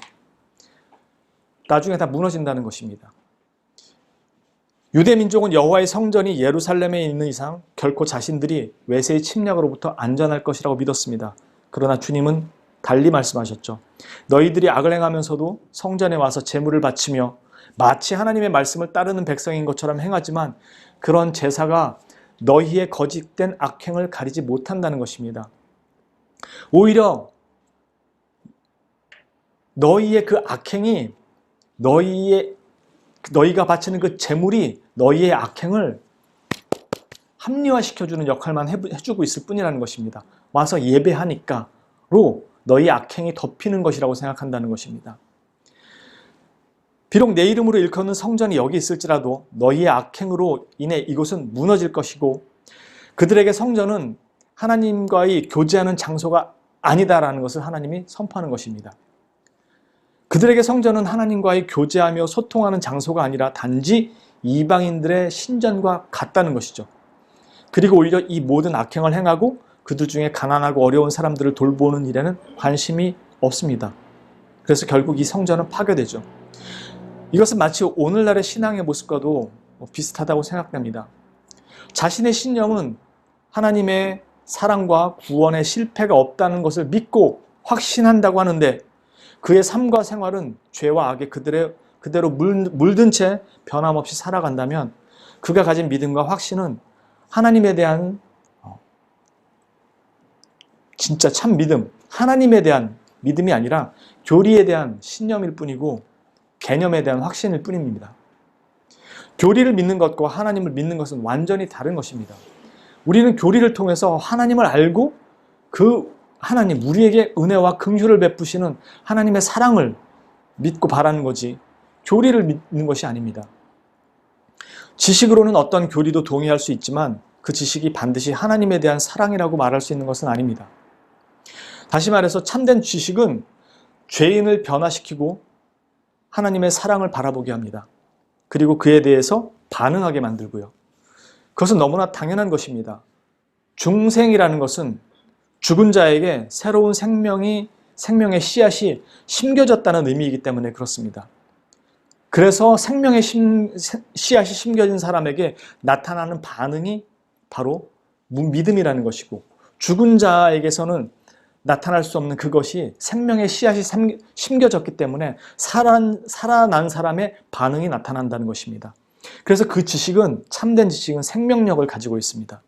나중에 다 무너진다는 것입니다. 유대 민족은 여호와의 성전이 예루살렘에 있는 이상 결코 자신들이 외세의 침략으로부터 안전할 것이라고 믿었습니다. 그러나 주님은 달리 말씀하셨죠. 너희들이 악을 행하면서도 성전에 와서 제물을 바치며 마치 하나님의 말씀을 따르는 백성인 것처럼 행하지만 그런 제사가 너희의 거짓된 악행을 가리지 못한다는 것입니다. 오히려 너희의 그 악행이 너희가 바치는 그 제물이 너희의 악행을 합리화시켜주는 역할만 해주고 있을 뿐이라는 것입니다. 와서 예배하니까로 너희의 악행이 덮이는 것이라고 생각한다는 것입니다. 비록 내 이름으로 일컫는 성전이 여기 있을지라도 너희의 악행으로 인해 이곳은 무너질 것이고 그들에게 성전은 하나님과의 교제하는 장소가 아니다라는 것을 하나님이 선포하는 것입니다. 그들에게 성전은 하나님과의 교제하며 소통하는 장소가 아니라 단지 이방인들의 신전과 같다는 것이죠. 그리고 오히려 이 모든 악행을 행하고 그들 중에 가난하고 어려운 사람들을 돌보는 일에는 관심이 없습니다. 그래서 결국 이 성전은 파괴되죠. 이것은 마치 오늘날의 신앙의 모습과도 비슷하다고 생각됩니다. 자신의 신념은 하나님의 사랑과 구원의 실패가 없다는 것을 믿고 확신한다고 하는데 그의 삶과 생활은 죄와 악에 그대로 물든 채 변함없이 살아간다면 그가 가진 믿음과 확신은 하나님에 대한 진짜 참 믿음, 하나님에 대한 믿음이 아니라 교리에 대한 신념일 뿐이고 개념에 대한 확신일 뿐입니다. 교리를 믿는 것과 하나님을 믿는 것은 완전히 다른 것입니다. 우리는 교리를 통해서 하나님을 알고 그 하나님, 우리에게 은혜와 긍휼을 베푸시는 하나님의 사랑을 믿고 바라는 거지 교리를 믿는 것이 아닙니다. 지식으로는 어떤 교리도 동의할 수 있지만 그 지식이 반드시 하나님에 대한 사랑이라고 말할 수 있는 것은 아닙니다. 다시 말해서 참된 지식은 죄인을 변화시키고 하나님의 사랑을 바라보게 합니다. 그리고 그에 대해서 반응하게 만들고요. 그것은 너무나 당연한 것입니다. 중생이라는 것은 죽은 자에게 새로운 생명의 씨앗이 심겨졌다는 의미이기 때문에 그렇습니다. 그래서 생명의 씨앗이 심겨진 사람에게 나타나는 반응이 바로 믿음이라는 것이고 죽은 자에게서는 나타날 수 없는 그것이 생명의 씨앗이 심겨졌기 때문에 살아난 사람의 반응이 나타난다는 것입니다. 그래서 그 지식은 참된 지식은 생명력을 가지고 있습니다.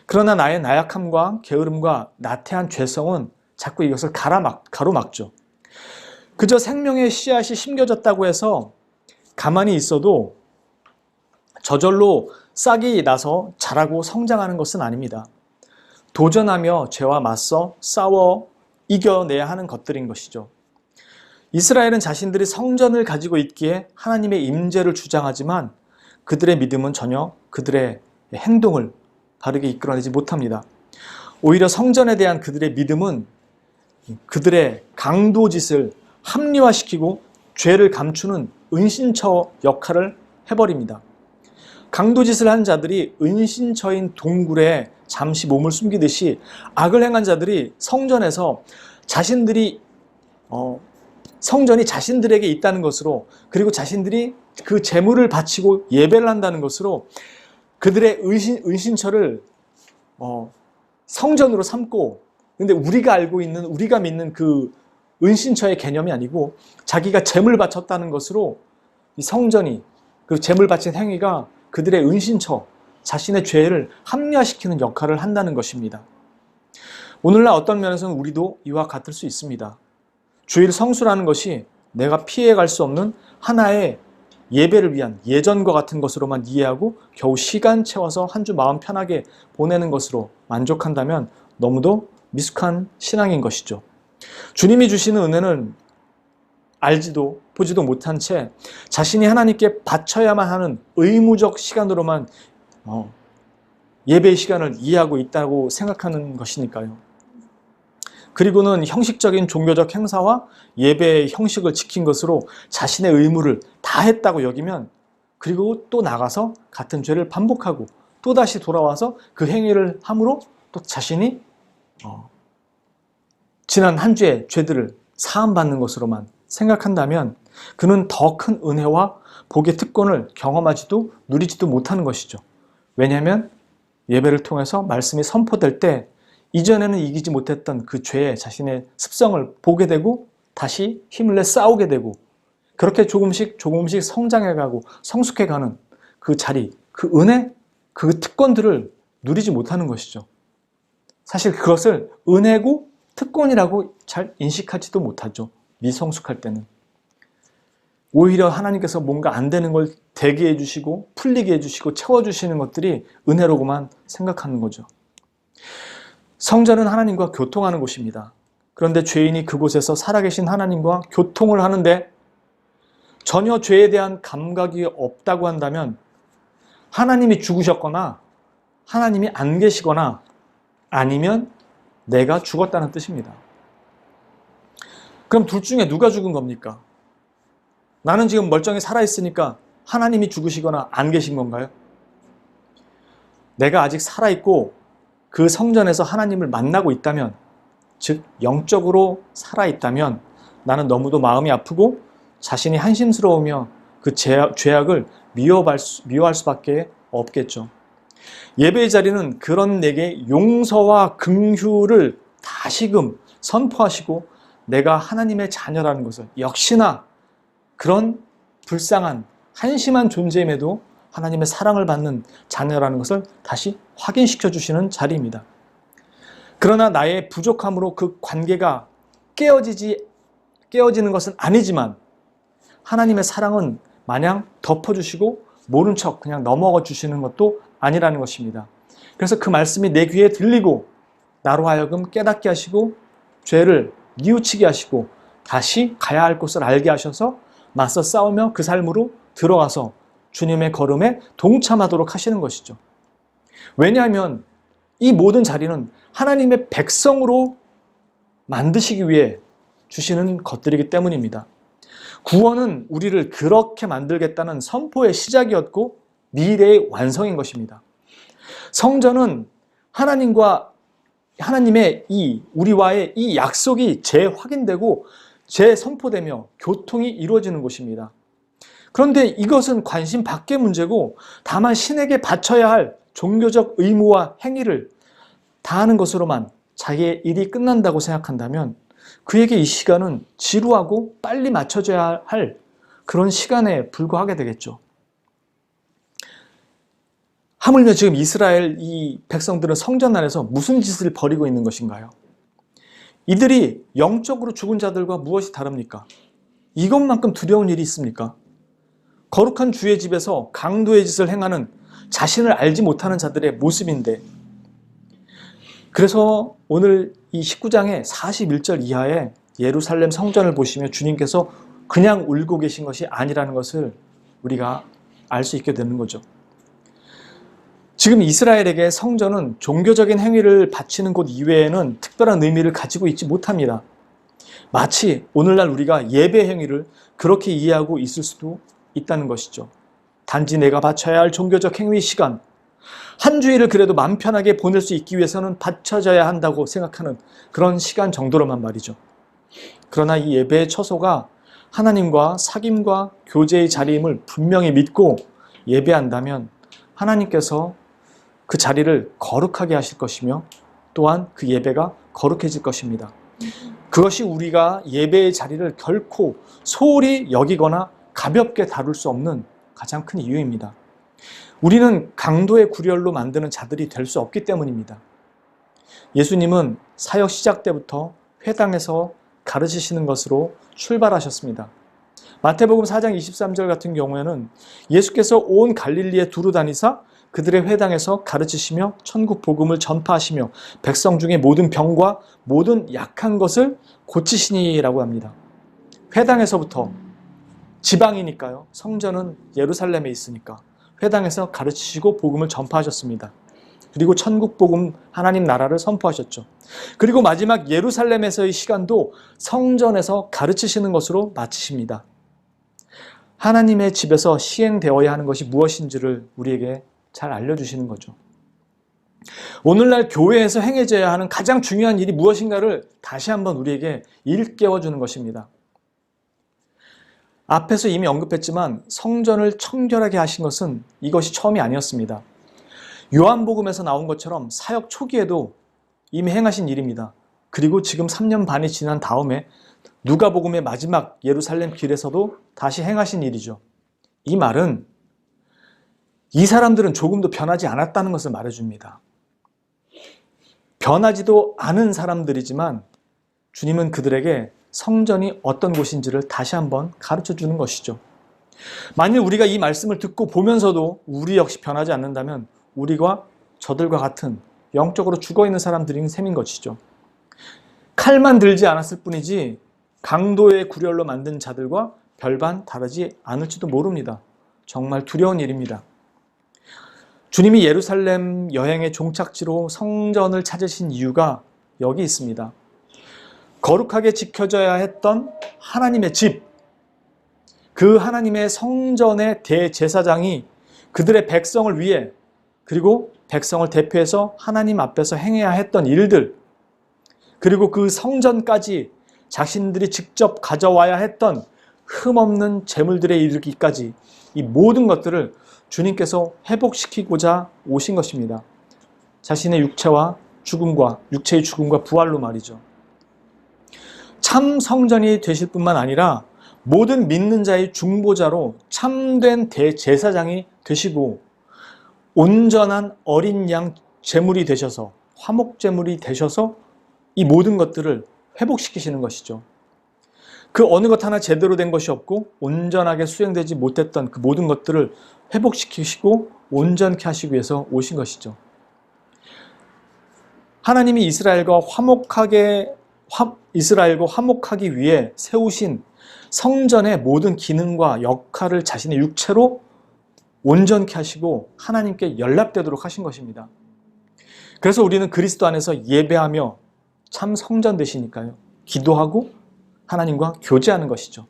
그러나 나의 나약함과 게으름과 나태한 죄성은 자꾸 이것을 가로막죠. 그저 생명의 씨앗이 심겨졌다고 해서 가만히 있어도 저절로 싹이 나서 자라고 성장하는 것은 아닙니다. 도전하며 죄와 맞서 싸워 이겨내야 하는 것들인 것이죠. 이스라엘은 자신들이 성전을 가지고 있기에 하나님의 임재를 주장하지만 그들의 믿음은 전혀 그들의 행동을 바르게 이끌어내지 못합니다. 오히려 성전에 대한 그들의 믿음은 그들의 강도짓을 합리화시키고 죄를 감추는 은신처 역할을 해버립니다. 강도짓을 한 자들이 은신처인 동굴에 잠시 몸을 숨기듯이 악을 행한 자들이 성전에서 성전이 자신들에게 있다는 것으로 그리고 자신들이 그 제물을 바치고 예배를 한다는 것으로 그들의 은신처를 성전으로 삼고 근데 우리가 믿는 그 은신처의 개념이 아니고 자기가 제물 바쳤다는 것으로 이 성전이 그 제물 바친 행위가 그들의 은신처, 자신의 죄를 합리화시키는 역할을 한다는 것입니다. 오늘날 어떤 면에서는 우리도 이와 같을 수 있습니다. 주일 성수라는 것이 내가 피해갈 수 없는 하나의 예배를 위한 예전과 같은 것으로만 이해하고 겨우 시간 채워서 한 주 마음 편하게 보내는 것으로 만족한다면 너무도 미숙한 신앙인 것이죠. 주님이 주시는 은혜는 알지도 보지도 못한 채 자신이 하나님께 바쳐야만 하는 의무적 시간으로만 예배의 시간을 이해하고 있다고 생각하는 것이니까요. 그리고는 형식적인 종교적 행사와 예배의 형식을 지킨 것으로 자신의 의무를 다했다고 여기면 그리고 또 나가서 같은 죄를 반복하고 또다시 돌아와서 그 행위를 함으로 또 자신이 지난 한 주의 죄들을 사함받는 것으로만 생각한다면 그는 더 큰 은혜와 복의 특권을 경험하지도 누리지도 못하는 것이죠. 왜냐하면 예배를 통해서 말씀이 선포될 때 이전에는 이기지 못했던 그 죄의 자신의 습성을 보게 되고 다시 힘을 내 싸우게 되고 그렇게 조금씩 성장해가고 성숙해가는 그 자리, 그 은혜, 그 특권들을 누리지 못하는 것이죠. 사실 그것을 은혜고 특권이라고 잘 인식하지도 못하죠. 미성숙할 때는. 오히려 하나님께서 뭔가 안 되는 걸 되게 해주시고 풀리게 해주시고 채워주시는 것들이 은혜로고만 생각하는 거죠. 성전은 하나님과 교통하는 곳입니다. 그런데 죄인이 그곳에서 살아계신 하나님과 교통을 하는데 전혀 죄에 대한 감각이 없다고 한다면 하나님이 죽으셨거나 하나님이 안 계시거나 아니면 내가 죽었다는 뜻입니다. 그럼 둘 중에 누가 죽은 겁니까? 나는 지금 멀쩡히 살아있으니까 하나님이 죽으시거나 안 계신 건가요? 내가 아직 살아있고 그 성전에서 하나님을 만나고 있다면, 즉 영적으로 살아있다면 나는 너무도 마음이 아프고 자신이 한심스러우며 그 죄악을 미워할 수밖에 없겠죠. 예배의 자리는 그런 내게 용서와 긍휼을 다시금 선포하시고 내가 하나님의 자녀라는 것을 역시나 그런 불쌍한 한심한 존재임에도 하나님의 사랑을 받는 자녀라는 것을 다시 확인시켜 주시는 자리입니다. 그러나 나의 부족함으로 그 관계가 깨어지는 것은 아니지만 하나님의 사랑은 마냥 덮어주시고 모른 척 그냥 넘어가 주시는 것도 아니라는 것입니다. 그래서 그 말씀이 내 귀에 들리고 나로 하여금 깨닫게 하시고 죄를 뉘우치게 하시고 다시 가야 할 곳을 알게 하셔서 맞서 싸우며 그 삶으로 들어가서 주님의 걸음에 동참하도록 하시는 것이죠. 왜냐하면 이 모든 자리는 하나님의 백성으로 만드시기 위해 주시는 것들이기 때문입니다. 구원은 우리를 그렇게 만들겠다는 선포의 시작이었고 미래의 완성인 것입니다. 성전은 하나님의 우리와의 이 약속이 재확인되고 재선포되며 교통이 이루어지는 곳입니다. 그런데 이것은 관심 밖의 문제고 다만 신에게 바쳐야 할 종교적 의무와 행위를 다하는 것으로만 자기의 일이 끝난다고 생각한다면 그에게 이 시간은 지루하고 빨리 맞춰져야 할 그런 시간에 불과하게 되겠죠. 하물며 지금 이스라엘 이 백성들은 성전 안에서 무슨 짓을 벌이고 있는 것인가요? 이들이 영적으로 죽은 자들과 무엇이 다릅니까? 이것만큼 두려운 일이 있습니까? 거룩한 주의 집에서 강도의 짓을 행하는 자신을 알지 못하는 자들의 모습인데, 그래서 오늘 이 19장의 41절 이하에 예루살렘 성전을 보시며 주님께서 그냥 울고 계신 것이 아니라는 것을 우리가 알 수 있게 되는 거죠. 지금 이스라엘에게 성전은 종교적인 행위를 바치는 곳 이외에는 특별한 의미를 가지고 있지 못합니다. 마치 오늘날 우리가 예배 행위를 그렇게 이해하고 있을 수도 있다는 것이죠. 단지 내가 바쳐야 할 종교적 행위 시간, 한 주일을 그래도 마음 편하게 보낼 수 있기 위해서는 바쳐져야 한다고 생각하는 그런 시간 정도로만 말이죠. 그러나 이 예배의 처소가 하나님과 사귐과 교제의 자리임을 분명히 믿고 예배한다면 하나님께서 그 자리를 거룩하게 하실 것이며 또한 그 예배가 거룩해질 것입니다. 그것이 우리가 예배의 자리를 결코 소홀히 여기거나 가볍게 다룰 수 없는 가장 큰 이유입니다. 우리는 강도의 구렬로 만드는 자들이 될 수 없기 때문입니다. 예수님은 사역 시작 때부터 회당에서 가르치시는 것으로 출발하셨습니다. 마태복음 4장 23절 같은 경우에는 예수께서 온 갈릴리에 두루 다니사 그들의 회당에서 가르치시며 천국 복음을 전파하시며 백성 중에 모든 병과 모든 약한 것을 고치시니라고 합니다. 회당에서부터, 지방이니까요. 성전은 예루살렘에 있으니까 회당에서 가르치시고 복음을 전파하셨습니다. 그리고 천국 복음 하나님 나라를 선포하셨죠. 그리고 마지막 예루살렘에서의 시간도 성전에서 가르치시는 것으로 마치십니다. 하나님의 집에서 시행되어야 하는 것이 무엇인지를 우리에게 잘 알려주시는 거죠. 오늘날 교회에서 행해져야 하는 가장 중요한 일이 무엇인가를 다시 한번 우리에게 일깨워주는 것입니다. 앞에서 이미 언급했지만 성전을 청결하게 하신 것은 이것이 처음이 아니었습니다. 요한복음에서 나온 것처럼 사역 초기에도 이미 행하신 일입니다. 그리고 지금 3년 반이 지난 다음에 누가복음의 마지막 예루살렘 길에서도 다시 행하신 일이죠. 이 말은 이 사람들은 조금도 변하지 않았다는 것을 말해줍니다. 변하지도 않은 사람들이지만 주님은 그들에게 성전이 어떤 곳인지를 다시 한번 가르쳐주는 것이죠. 만일 우리가 이 말씀을 듣고 보면서도 우리 역시 변하지 않는다면 우리가 저들과 같은 영적으로 죽어있는 사람들인 셈인 것이죠. 칼만 들지 않았을 뿐이지 강도의 구렬로 만든 자들과 별반 다르지 않을지도 모릅니다. 정말 두려운 일입니다. 주님이 예루살렘 여행의 종착지로 성전을 찾으신 이유가 여기 있습니다. 거룩하게 지켜져야 했던 하나님의 집, 그 하나님의 성전의 대제사장이 그들의 백성을 위해 그리고 백성을 대표해서 하나님 앞에서 행해야 했던 일들, 그리고 그 성전까지 자신들이 직접 가져와야 했던 흠없는 재물들에 이르기까지 이 모든 것들을 주님께서 회복시키고자 오신 것입니다. 자신의 육체의 죽음과 부활로 말이죠. 참 성전이 되실 뿐만 아니라 모든 믿는 자의 중보자로 참된 대제사장이 되시고 온전한 어린 양 제물이 되셔서 화목 제물이 되셔서 이 모든 것들을 회복시키시는 것이죠. 그 어느 것 하나 제대로 된 것이 없고 온전하게 수행되지 못했던 그 모든 것들을 회복시키시고 온전케 하시기 위해서 오신 것이죠. 하나님이 이스라엘과 화목하기 위해 세우신 성전의 모든 기능과 역할을 자신의 육체로 온전케 하시고 하나님께 연락되도록 하신 것입니다. 그래서 우리는 그리스도 안에서 예배하며 참 성전 되시니까요. 기도하고 하나님과 교제하는 것이죠.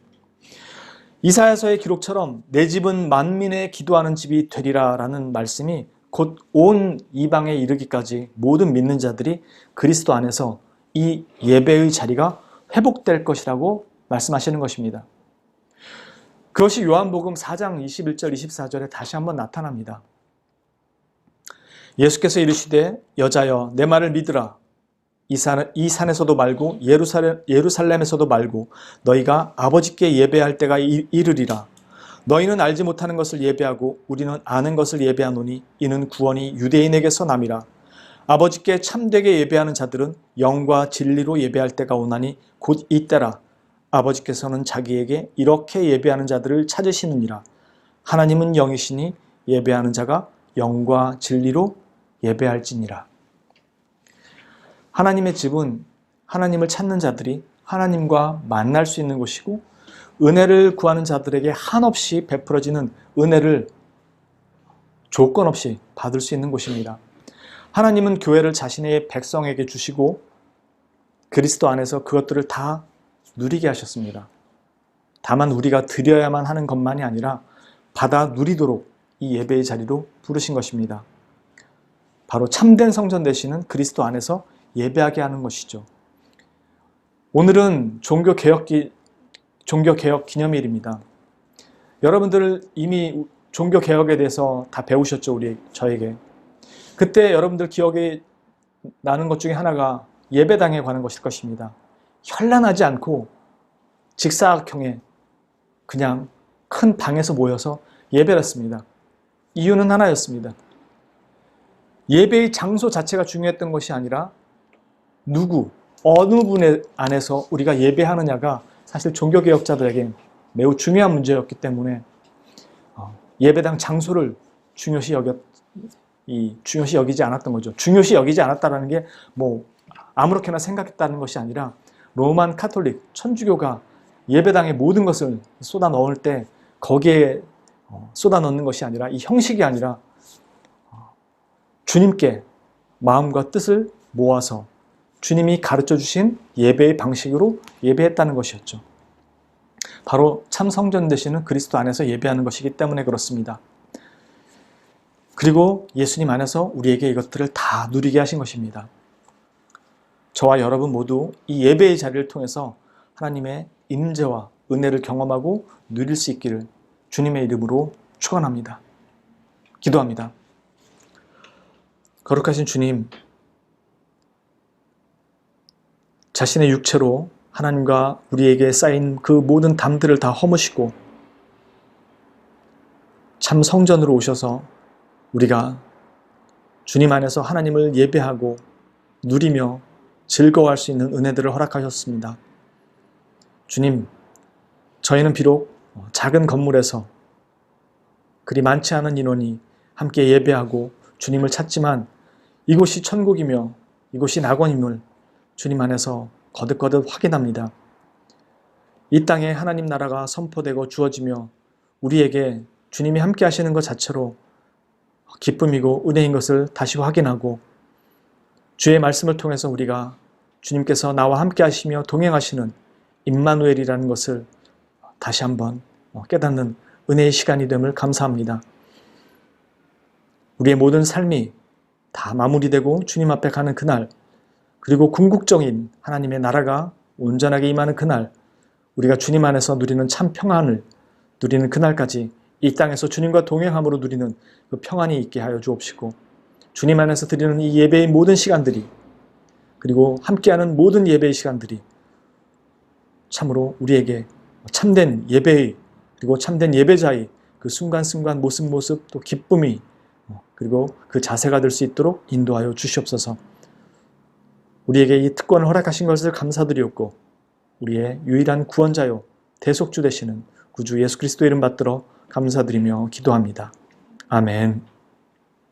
이사야서의 기록처럼 내 집은 만민의 기도하는 집이 되리라 라는 말씀이 곧 온 이방에 이르기까지 모든 믿는 자들이 그리스도 안에서 이 예배의 자리가 회복될 것이라고 말씀하시는 것입니다. 그것이 요한복음 4장 21절 24절에 다시 한번 나타납니다. 예수께서 이르시되 여자여 내 말을 믿으라. 이 산에서도 말고 예루살렘에서도 말고 너희가 아버지께 예배할 때가 이르리라. 너희는 알지 못하는 것을 예배하고 우리는 아는 것을 예배하노니 이는 구원이 유대인에게서 남이라. 아버지께 참되게 예배하는 자들은 영과 진리로 예배할 때가 오나니 곧 이때라. 아버지께서는 자기에게 이렇게 예배하는 자들을 찾으시느니라. 하나님은 영이시니 예배하는 자가 영과 진리로 예배할지니라. 하나님의 집은 하나님을 찾는 자들이 하나님과 만날 수 있는 곳이고 은혜를 구하는 자들에게 한없이 베풀어지는 은혜를 조건 없이 받을 수 있는 곳입니다. 하나님은 교회를 자신의 백성에게 주시고 그리스도 안에서 그것들을 다 누리게 하셨습니다. 다만 우리가 드려야만 하는 것만이 아니라 받아 누리도록 이 예배의 자리로 부르신 것입니다. 바로 참된 성전 되시는 그리스도 안에서 예배하게 하는 것이죠. 오늘은 종교개혁 기념일입니다. 여러분들 이미 종교개혁에 대해서 다 배우셨죠, 저에게. 그때 여러분들 기억이 나는 것 중에 하나가 예배당에 관한 것일 것입니다. 현란하지 않고 직사각형의 그냥 큰 방에서 모여서 예배를 했습니다. 이유는 하나였습니다. 예배의 장소 자체가 중요했던 것이 아니라 어느 분의 안에서 우리가 예배하느냐가 사실 종교개혁자들에게 매우 중요한 문제였기 때문에 예배당 장소를 중요시 여기지 않았던 거죠. 중요시 여기지 않았다는 게 아무렇게나 생각했다는 것이 아니라 로만 카톨릭, 천주교가 예배당에 모든 것을 쏟아 넣을 때 거기에 쏟아 넣는 것이 아니라 이 형식이 아니라 주님께 마음과 뜻을 모아서 주님이 가르쳐 주신 예배의 방식으로 예배했다는 것이었죠. 바로 참 성전 되시는 그리스도 안에서 예배하는 것이기 때문에 그렇습니다. 그리고 예수님 안에서 우리에게 이것들을 다 누리게 하신 것입니다. 저와 여러분 모두 이 예배의 자리를 통해서 하나님의 임재와 은혜를 경험하고 누릴 수 있기를 주님의 이름으로 축원합니다. 기도합니다. 거룩하신 주님, 자신의 육체로 하나님과 우리에게 쌓인 그 모든 담들을 다 허무시고 참 성전으로 오셔서 우리가 주님 안에서 하나님을 예배하고 누리며 즐거워할 수 있는 은혜들을 허락하셨습니다. 주님, 저희는 비록 작은 건물에서 그리 많지 않은 인원이 함께 예배하고 주님을 찾지만 이곳이 천국이며 이곳이 낙원임을 주님 안에서 거듭거듭 확인합니다. 이 땅에 하나님 나라가 선포되고 주어지며 우리에게 주님이 함께 하시는 것 자체로 기쁨이고 은혜인 것을 다시 확인하고 주의 말씀을 통해서 우리가 주님께서 나와 함께 하시며 동행하시는 임마누엘이라는 것을 다시 한번 깨닫는 은혜의 시간이 됨을 감사합니다. 우리의 모든 삶이 다 마무리되고 주님 앞에 가는 그날, 그리고 궁극적인 하나님의 나라가 온전하게 임하는 그날, 우리가 주님 안에서 누리는 참 평안을 누리는 그날까지 이 땅에서 주님과 동행함으로 누리는 그 평안이 있게 하여 주옵시고, 주님 안에서 드리는 이 예배의 모든 시간들이, 그리고 함께하는 모든 예배의 시간들이 참으로 우리에게 참된 예배의, 그리고 참된 예배자의 그 순간순간 모습 또 기쁨이, 그리고 그 자세가 될 수 있도록 인도하여 주시옵소서. 우리에게 이 특권을 허락하신 것을 감사드리옵고, 우리의 유일한 구원자요 대속주 되시는 구주 예수 그리스도 이름 받들어 감사드리며 기도합니다. 아멘.